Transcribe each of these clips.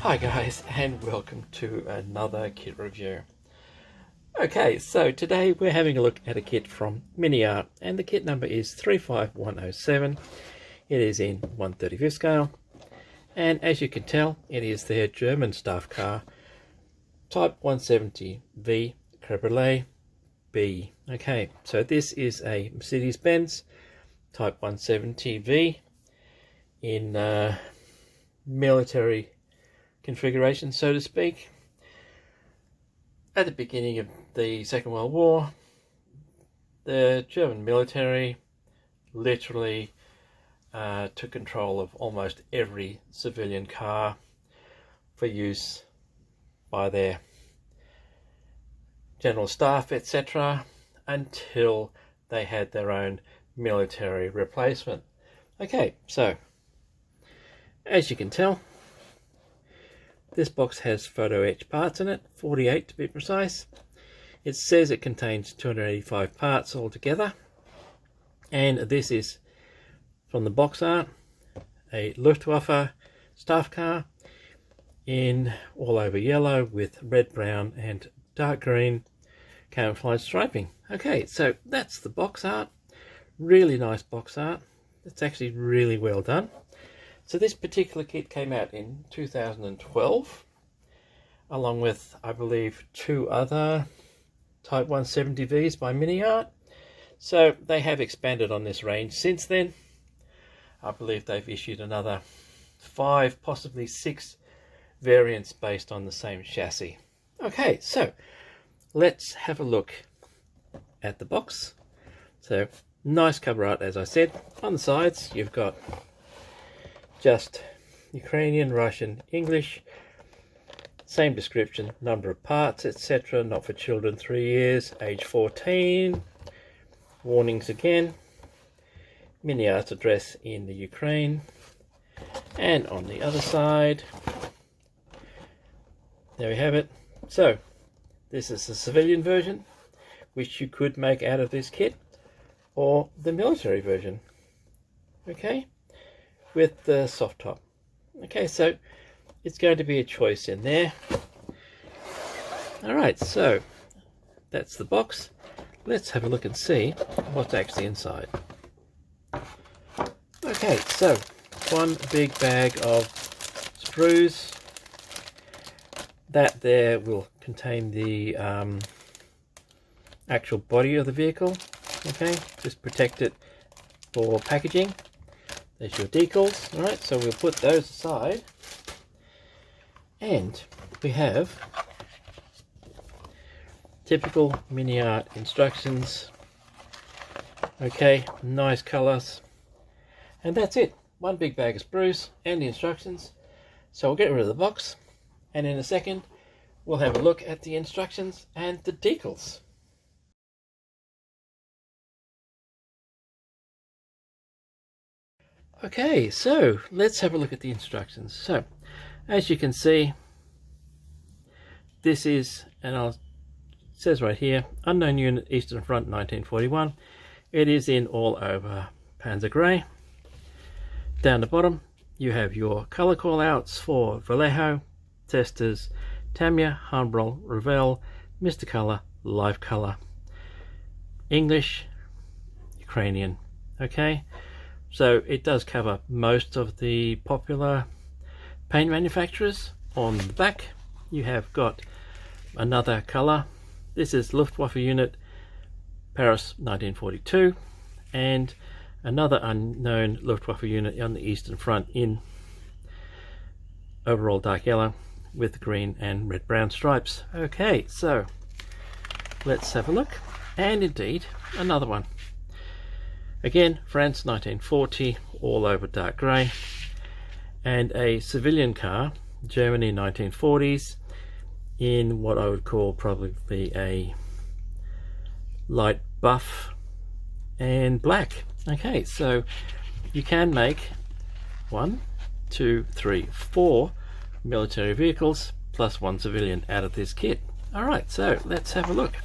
Hi guys, and welcome to another kit review. Okay, so today we're having a look at a kit from Miniart, and the kit number is 35107. It is in 1/35 scale, and as you can tell, it is their German staff car, type 170V Cabriolet B. Okay, so this is a Mercedes-Benz type 170V in military configuration, so to speak. At the beginning of the Second World War, the German military literally took control of almost every civilian car for use by their general staff, etc., until they had their own military replacement. Okay, so as you can tell, this box has photo etch parts in it, 48 to be precise. It says it contains 285 parts altogether, and this is, from the box art, a Luftwaffe staff car in all over yellow with red, brown and dark green camouflage striping. Okay, so that's the box art. Really nice box art. It's actually really well done. So this particular kit came out in 2012, along with, I believe, two other Type 170Vs by Miniart. So they have expanded on this range since then. I believe they've issued another 5, possibly 6 variants based on the same chassis. Okay, so let's have a look at the box. So nice cover art, as I said. On the sides, you've got just Ukrainian, Russian, English, same description, number of parts, etc. Not for children 3 years, age 14. Warnings again. Miniart's address in the Ukraine. And on the other side, there we have it. So this is the civilian version, which you could make out of this kit, or the military version. Okay, with the soft top. Okay, so it's going to be a choice in there. Alright, so that's the box. Let's have a look and see what's actually inside. Okay, so one big bag of sprues. That there will contain the actual body of the vehicle. Okay, just protect it for packaging. There's your decals. Alright, so we'll put those aside. And we have typical Miniart instructions. Okay, nice colours. And that's it. One big bag of sprues and the instructions. So we'll get rid of the box. And in a second, we'll have a look at the instructions and the decals. Okay, so let's have a look at the instructions. So, as you can see, this is, and it says right here, unknown unit, Eastern Front, 1941. It is in all over Panzer Grey. Down the bottom, you have your color callouts for Vallejo, Testers, Tamiya, Humbrol, Revell, Mr. Color, Live Color, English, Ukrainian. Okay. So it does cover most of the popular paint manufacturers. On the back, you have got another color. This is Luftwaffe unit, Paris 1942, and another unknown Luftwaffe unit on the Eastern Front in overall dark yellow with green and red brown stripes. Okay, so let's have a look. And indeed, another one. Again, France 1940, all over dark grey, and a civilian car, Germany 1940s, in what I would call probably a light buff and black. Okay, so you can make 1, 2, 3, 4 military vehicles plus 1 civilian out of this kit. Alright, so let's have a look.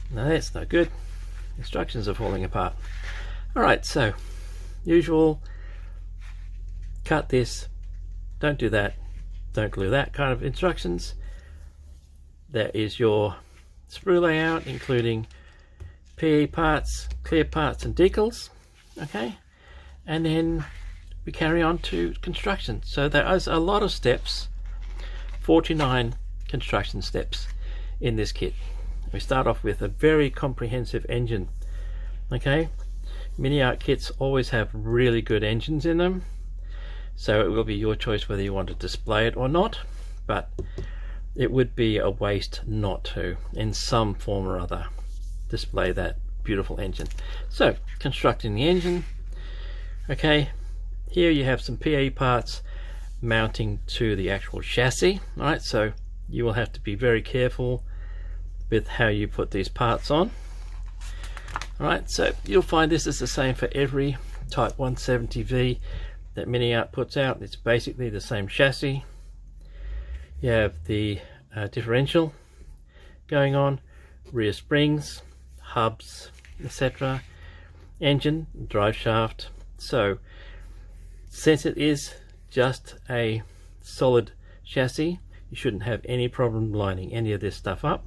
No, that's no good. Instructions are falling apart. Alright, so usual, cut this, don't do that, don't glue that kind of instructions. That is your sprue layout, including PE parts, clear parts and decals. Okay, and then we carry on to construction. So there is a lot of steps, 49 construction steps in this kit. We start off with a very comprehensive engine. Okay, Miniart kits always have really good engines in them, so it will be your choice whether you want to display it or not, but it would be a waste not to, in some form or other, display that beautiful engine. So constructing the engine. Okay, here you have some PE parts mounting to the actual chassis. All right, so you will have to be very careful with how you put these parts on. All right, so you'll find this is the same for every Type 170V that Miniart puts out. It's basically the same chassis. You have the differential going on, rear springs, hubs, etc., engine, drive shaft. So since it is just a solid chassis, you shouldn't have any problem lining any of this stuff up.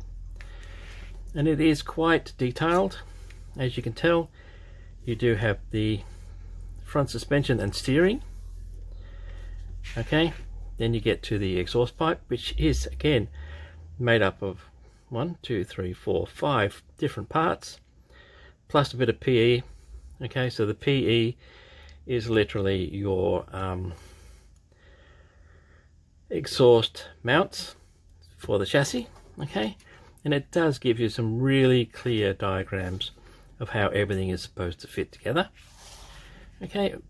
And it is quite detailed. As you can tell, you do have the front suspension and steering. Okay, then you get to the exhaust pipe, which is again made up of 1, 2, 3, 4, 5 different parts, plus a bit of PE. Okay, so the PE is literally your exhaust mounts for the chassis. Okay, and it does give you some really clear diagrams of how everything is supposed to fit together. Okay, the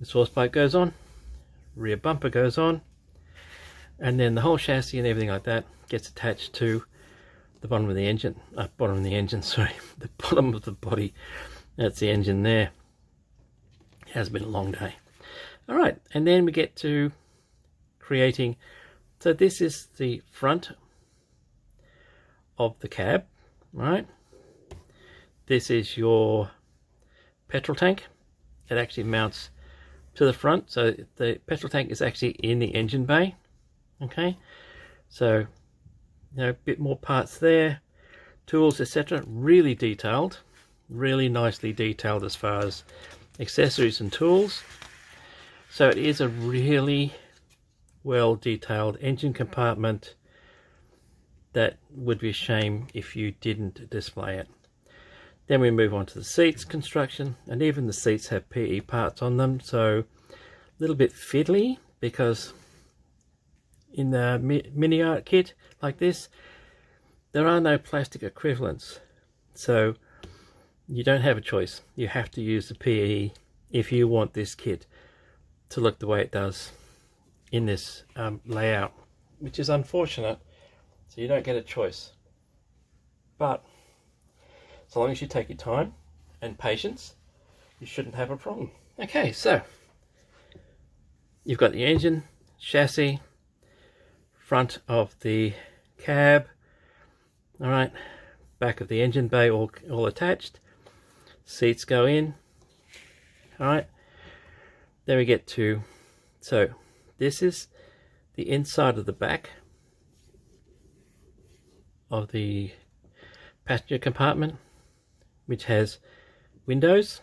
exhaust pipe goes on, rear bumper goes on, and then the whole chassis and everything like that gets attached to the bottom of the engine. Sorry, the bottom of the body. That's the engine there. It has been a long day. All right, and then we get to creating. So this is the front of the cab, right? This is your petrol tank. It actually mounts to the front, so the petrol tank is actually in the engine bay. Okay, so you know, a bit more parts there, tools, etc. Really detailed, really nicely detailed as far as accessories and tools. So it is a really well detailed engine compartment that would be a shame if you didn't display it. Then we move on to the seats construction, and even the seats have PE parts on them, so a little bit fiddly, because in the Miniart kit like this, there are no plastic equivalents, so you don't have a choice. You have to use the PE if you want this kit to look the way it does in this layout, which is unfortunate, so you don't get a choice. But so long as you take your time and patience, you shouldn't have a problem. Okay, so you've got the engine, chassis, front of the cab, all right, back of the engine bay all attached, seats go in, all right. Then we get to, so this is the inside of the back of the passenger compartment, which has windows.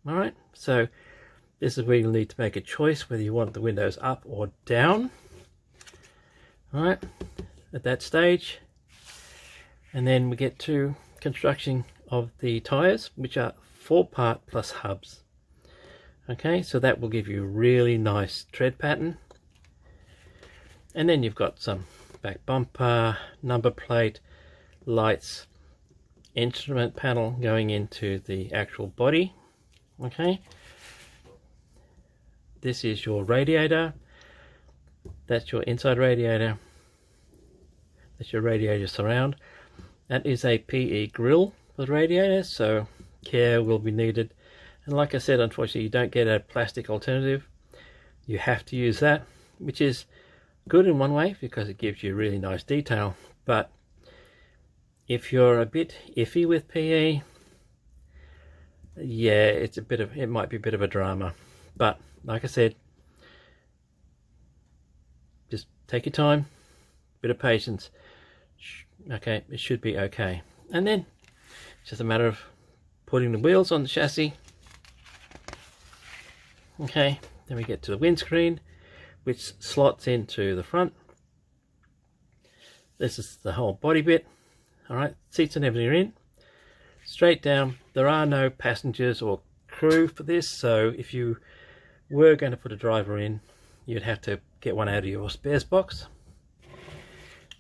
All right, so this is where you'll need to make a choice whether you want the windows up or down. All right, at that stage. And then we get to construction of the tires, which are 4-part plus hubs. Okay, so that will give you a really nice tread pattern. And then you've got some back bumper, number plate, lights, instrument panel going into the actual body. Okay, this is your radiator. That's your inside radiator. That's your radiator surround. That is a PE grill for the radiator, so care will be needed. And like I said, unfortunately you don't get a plastic alternative. You have to use that, which is good in one way because it gives you really nice detail. But if you're a bit iffy with PE, yeah, it might be a bit of a drama. But like I said, just take your time, bit of patience. Okay, it should be okay. And then it's just a matter of putting the wheels on the chassis. Okay, then we get to the windscreen, which slots into the front. This is the whole body bit. All right, seats and everything are in. Straight down. There are no passengers or crew for this, so if you were going to put a driver in, you'd have to get one out of your spares box.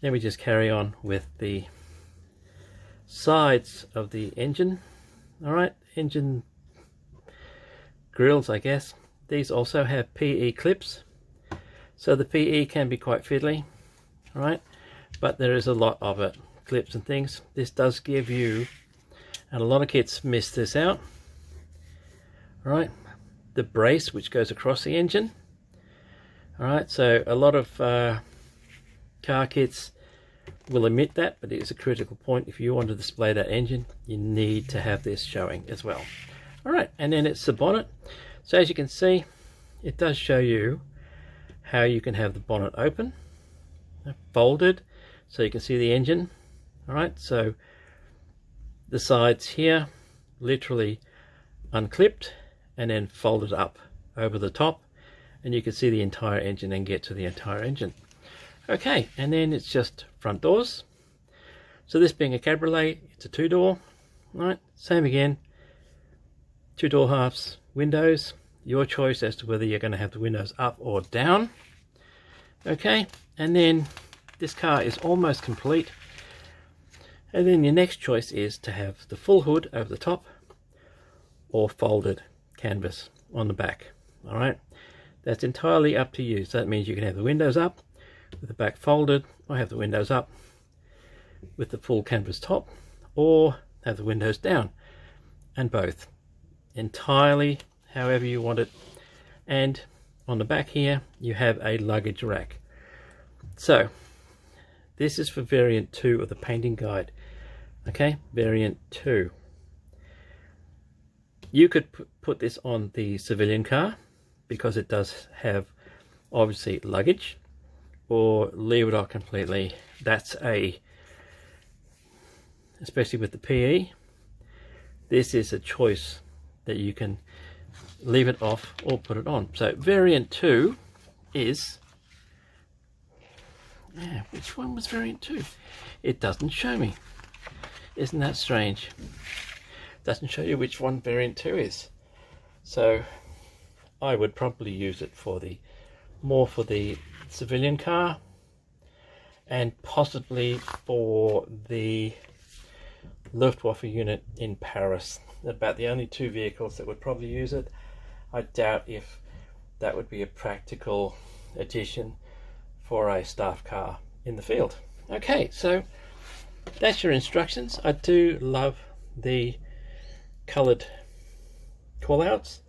Then we just carry on with the sides of the engine. All right, engine grills, I guess. These also have PE clips, so the PE can be quite fiddly. All right, but there is a lot of it, clips and things. This does give you, and a lot of kits miss this out. All right, the brace which goes across the engine. All right, so a lot of car kits will omit that, but it is a critical point. If you want to display that engine, you need to have this showing as well. All right, and then it's the bonnet. So as you can see, it does show you how you can have the bonnet open, folded, so you can see the engine. All right, so the sides here literally unclipped and then folded up over the top, and you can see the entire engine and get to the entire engine. Okay, and then it's just front doors. So this being a cabriolet, it's a two-door. Right, same again, two door halves, windows, your choice as to whether you're going to have the windows up or down. Okay, and then this car is almost complete, and then your next choice is to have the full hood over the top or folded canvas on the back. All right, that's entirely up to you. So that means you can have the windows up with the back folded, or have the windows up with the full canvas top, or have the windows down, and both. Entirely however you want it. And on the back here you have a luggage rack. So this is for variant 2 of the painting guide. Okay, variant 2. You could put this on the civilian car because it does have obviously luggage, or leave it off completely. That's especially with the PE, this is a choice that you can leave it off or put it on. So variant 2 is, which one was variant 2? It doesn't show me. Isn't that strange? It doesn't show you which one variant 2 is. So I would probably use it for the more for the civilian car, and possibly for the Luftwaffe unit in Paris. About the only two vehicles that would probably use it. I doubt if that would be a practical addition for a staff car in the field. Okay, so that's your instructions. I do love the coloured callouts.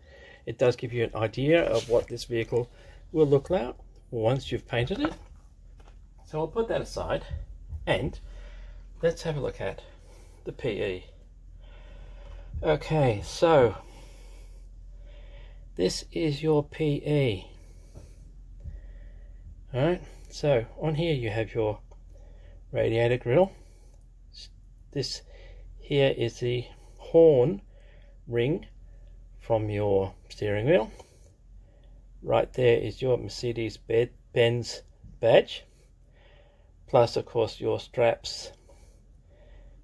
It does give you an idea of what this vehicle will look like once you've painted it. So I'll put that aside, and let's have a look at the PE. Okay, so this is your PE. Alright, so on here you have your radiator grill. This here is the horn ring from your steering wheel. Right there is your Mercedes-Benz badge, plus of course your straps,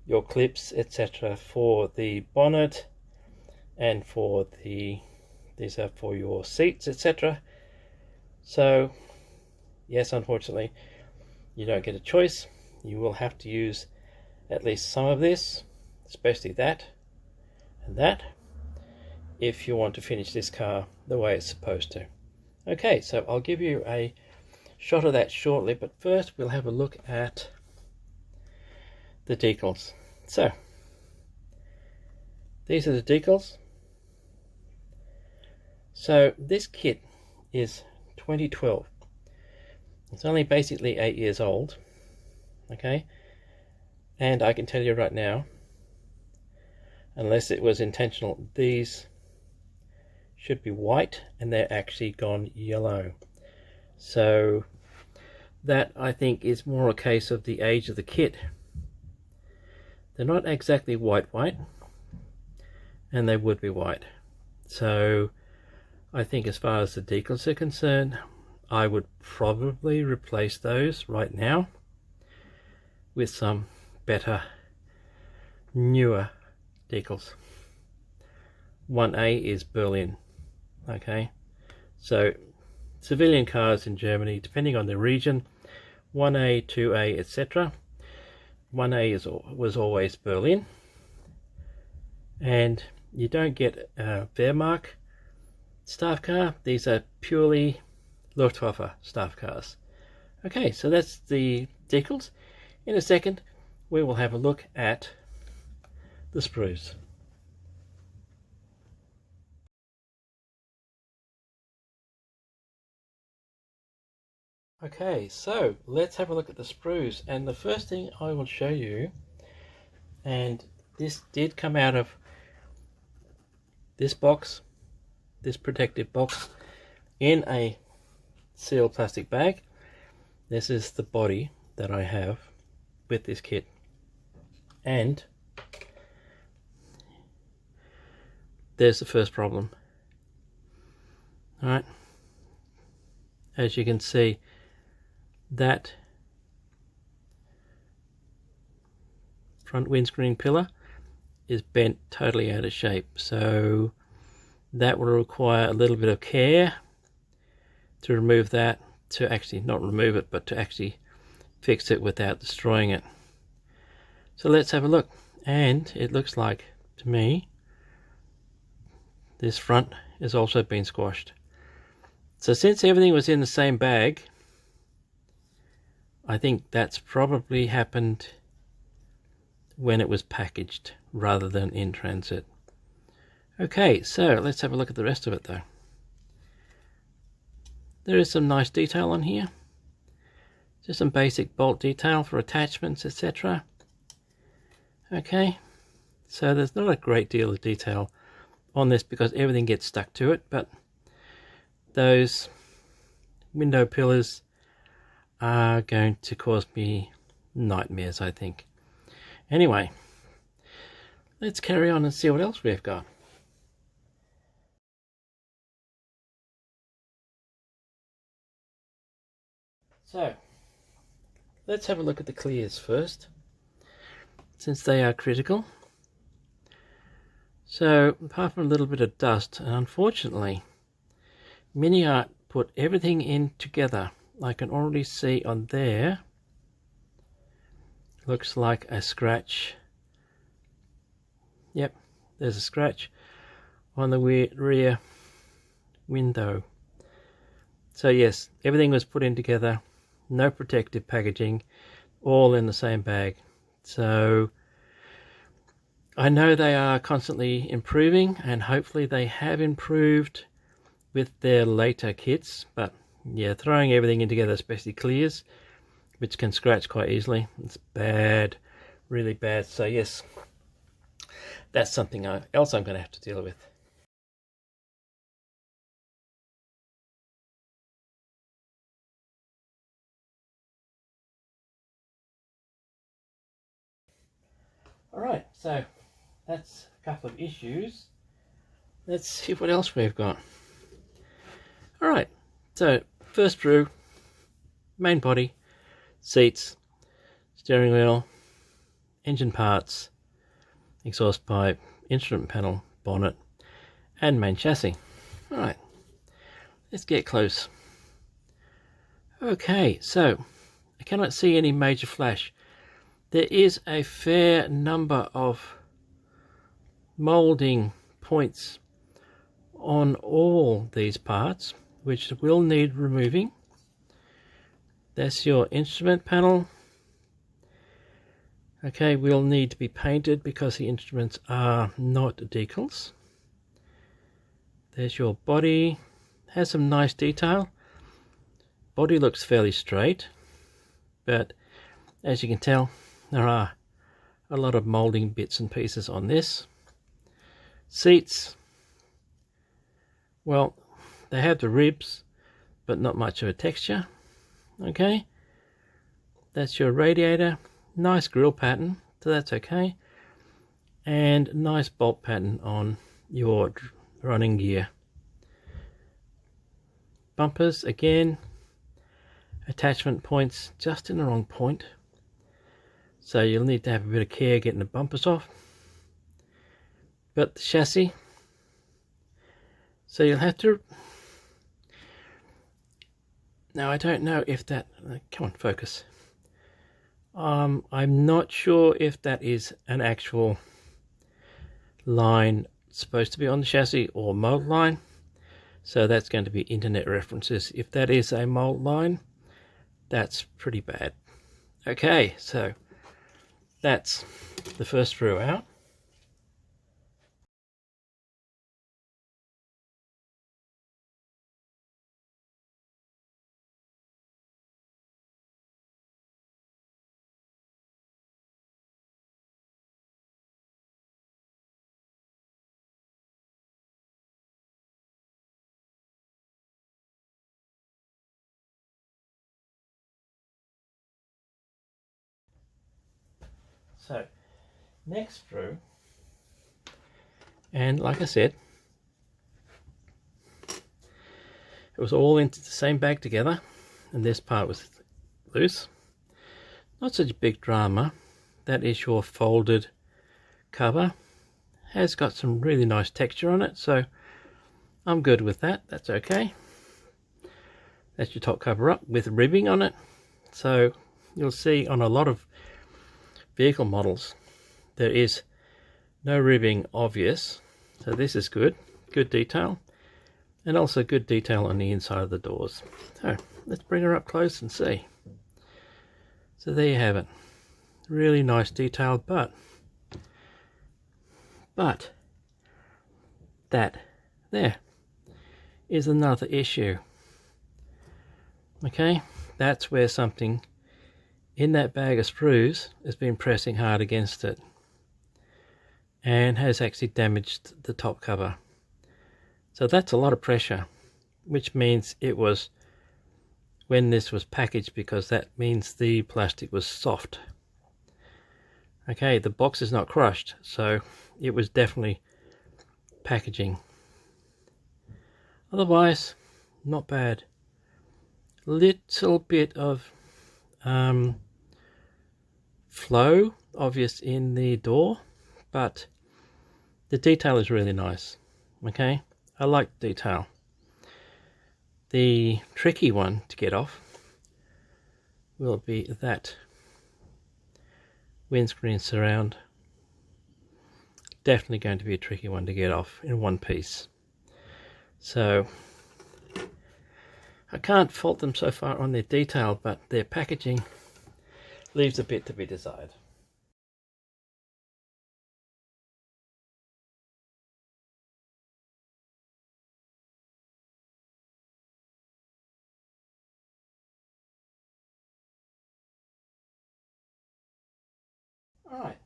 your clips, etc. for the bonnet, and for these are for your seats, etc. So yes, unfortunately you don't get a choice. You will have to use at least some of this, especially that and that, if you want to finish this car the way it's supposed to. Okay, so I'll give you a shot of that shortly, but first we'll have a look at the decals. So these are the decals. So this kit is 2012. It's only basically 8 years old. Okay, and I can tell you right now, unless it was intentional, these should be white and they're actually gone yellow. So that I think is more a case of the age of the kit. They're not exactly white, and they would be white. So I think as far as the decals are concerned, I would probably replace those right now with some better, newer decals. 1A is Berlin. Okay, so civilian cars in Germany, depending on the region, 1A, 2A, etc. 1A was always Berlin, and you don't get a Wehrmacht staff car. These are purely Luftwaffe staff cars. Okay, so that's the decals. In a second we will have a look at the sprues. Okay, so let's have a look at the sprues, and the first thing I will show you, and this did come out of this box, this protective box, in a sealed plastic bag. This is the body that I have with this kit, and there's the first problem. Alright, as you can see, that front windscreen pillar is bent totally out of shape, so that will require a little bit of care to remove that, to actually not remove it, but to actually fix it without destroying it. So let's have a look, and it looks like to me this front has also been squashed. So since everything was in the same bag, I think that's probably happened when it was packaged rather than in transit. Okay, so let's have a look at the rest of it though. There is some nice detail on here. Just some basic bolt detail for attachments, etc. Okay, so there's not a great deal of detail on this because everything gets stuck to it, but those window pillars are going to cause me nightmares, I think. Anyway, let's carry on and see what else we've got. So let's have a look at the clears first, since they are critical. So apart from a little bit of dust, and unfortunately Miniart put everything in together. I can already see on there, looks like a scratch. Yep, there's a scratch on the rear window. So yes, everything was put in together, no protective packaging, all in the same bag. So I know they are constantly improving, and hopefully they have improved with their later kits, but yeah, throwing everything in together, especially clears, which can scratch quite easily, it's bad, really bad. So yes, that's something else I'm going to have to deal with. Alright, so that's a couple of issues. Let's see what else we've got. Alright, so first sprue, main body, seats, steering wheel, engine parts, exhaust pipe, instrument panel, bonnet, and main chassis. Alright, let's get close. Okay, so I cannot see any major flash. There is a fair number of moulding points on all these parts, which will need removing. That's your instrument panel. Okay, will need to be painted because the instruments are not decals. There's your body, has some nice detail. Body looks fairly straight, but as you can tell, there are a lot of moulding bits and pieces on this. Seats, well, they have the ribs, but not much of a texture. Okay, that's your radiator. Nice grill pattern, so that's okay. And nice bolt pattern on your running gear. Bumpers, again, attachment points just in the wrong point. So you'll need to have a bit of care getting the bumpers off. But the chassis, so you'll have to, now I don't know if that, come on, focus. I'm not sure if that is an actual line supposed to be on the chassis or mold line. So that's going to be internet references. If that is a mold line, that's pretty bad. Okay, so that's the first sprue out. So, next sprue, and like I said, it was all into the same bag together, and this part was loose. Not such a big drama. That is your folded cover. Has got some really nice texture on it, so I'm good with that. That's okay. That's your top cover up with ribbing on it. So you'll see on a lot of vehicle models there is no ribbing obvious, so this is good detail, and also good detail on the inside of the doors. So let's bring her up close and see. So there you have it, really nice detail, but that there is another issue. Okay, that's where something in that bag of sprues has been pressing hard against it and has actually damaged the top cover. So that's a lot of pressure, which means it was when this was packaged, because that means the plastic was soft. Okay, the box is not crushed, so it was definitely packaging. Otherwise, not bad. Little bit of flow obvious in the door, but the detail is really nice. Okay, I like detail. The tricky one to get off will be that windscreen surround. Definitely going to be a tricky one to get off in one piece. So I can't fault them so far on their detail, but their packaging leaves a bit to be desired. Alright,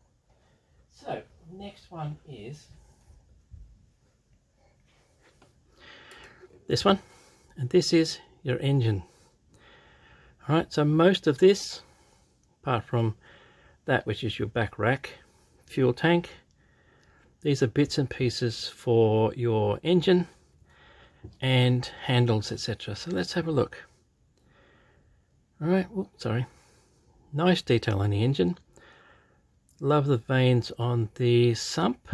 so next one is this one, and this is your engine. Alright, so most of this, apart from that which is your back rack, fuel tank, these are bits and pieces for your engine and handles, etc. So let's have a look. Alright, sorry. Nice detail on the engine. Love the veins on the sump.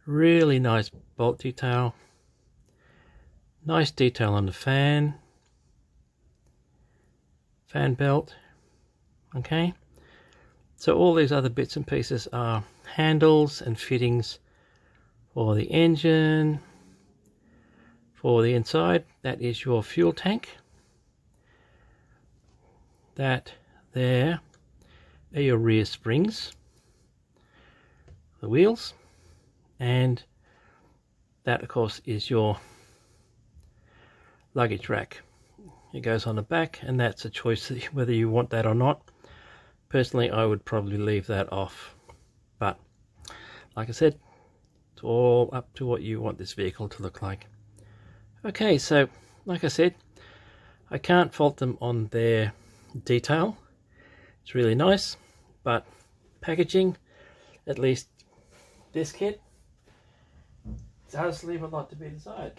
Really nice bolt detail. Nice detail on the fan belt. Okay, so all these other bits and pieces are handles and fittings for the engine. For the inside, that is your fuel tank. That there are your rear springs, the wheels, and that of course is your luggage rack. It goes on the back, and that's a choice whether you want that or not. Personally, I would probably leave that off, but like I said, it's all up to what you want this vehicle to look like. Okay, so like I said, I can't fault them on their detail. It's really nice, but packaging, at least this kit, does leave a lot to be desired.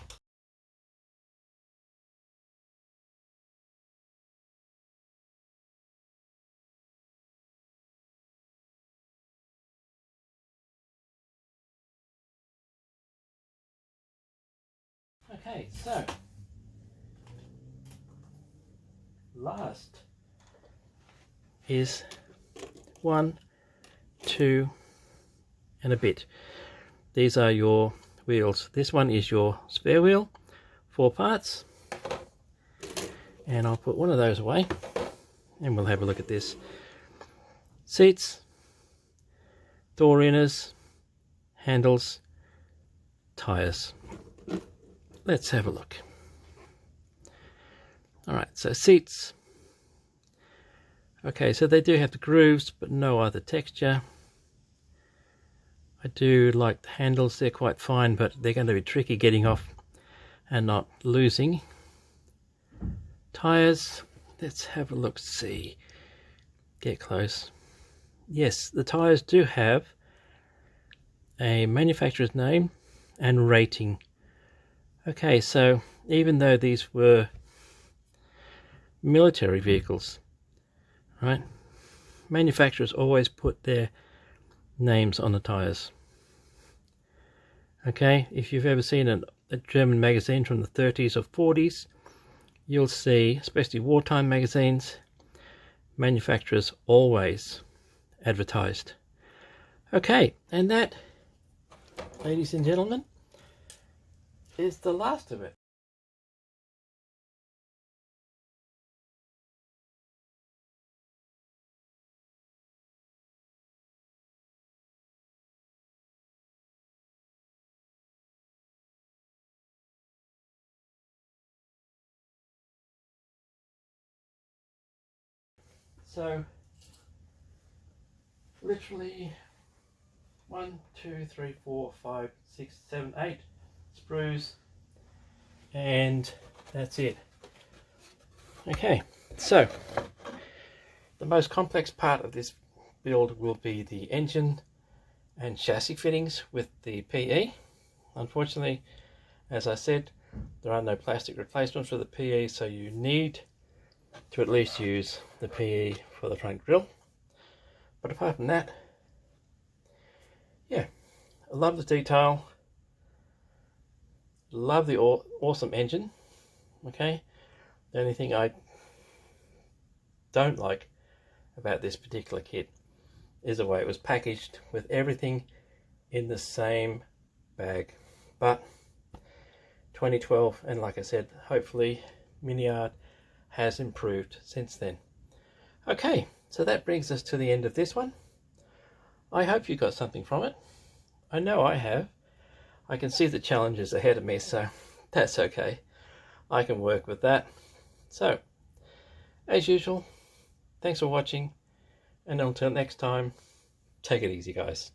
Okay, so last is 1, 2 and a bit. These are your wheels. This one is your spare wheel, 4 parts, and I'll put one of those away and we'll have a look at this. Seats, door inners, handles, tires. Let's have a look. Alright, so seats. Okay, so they do have the grooves but no other texture. I do like the handles, they're quite fine, but they're going to be tricky getting off and not losing. Tires, let's have a look, see. Get close. Yes, the tires do have a manufacturer's name and rating. Okay, so even though these were military vehicles, right, manufacturers always put their names on the tires. Okay, if you've ever seen a German magazine from the 30s or 40s, you'll see, especially wartime magazines, manufacturers always advertised. Okay, and that, ladies and gentlemen, is the last of it. So literally 1, 2, 3, 4, 5, 6, 7, 8 sprues, and that's it. Okay, so the most complex part of this build will be the engine and chassis fittings with the PE. Unfortunately, as I said, there are no plastic replacements for the PE, so you need to at least use the PE for the front grille. But apart from that, yeah, I love the detail, love the awesome engine. Okay, the only thing I don't like about this particular kit is the way it was packaged with everything in the same bag. But 2012, and like I said, hopefully Miniart has improved since then. Okay, so that brings us to the end of this one. I hope you got something from it. I know I have. I can see the challenges ahead of me, so that's okay. I can work with that. So, as usual, thanks for watching, and until next time, take it easy, guys.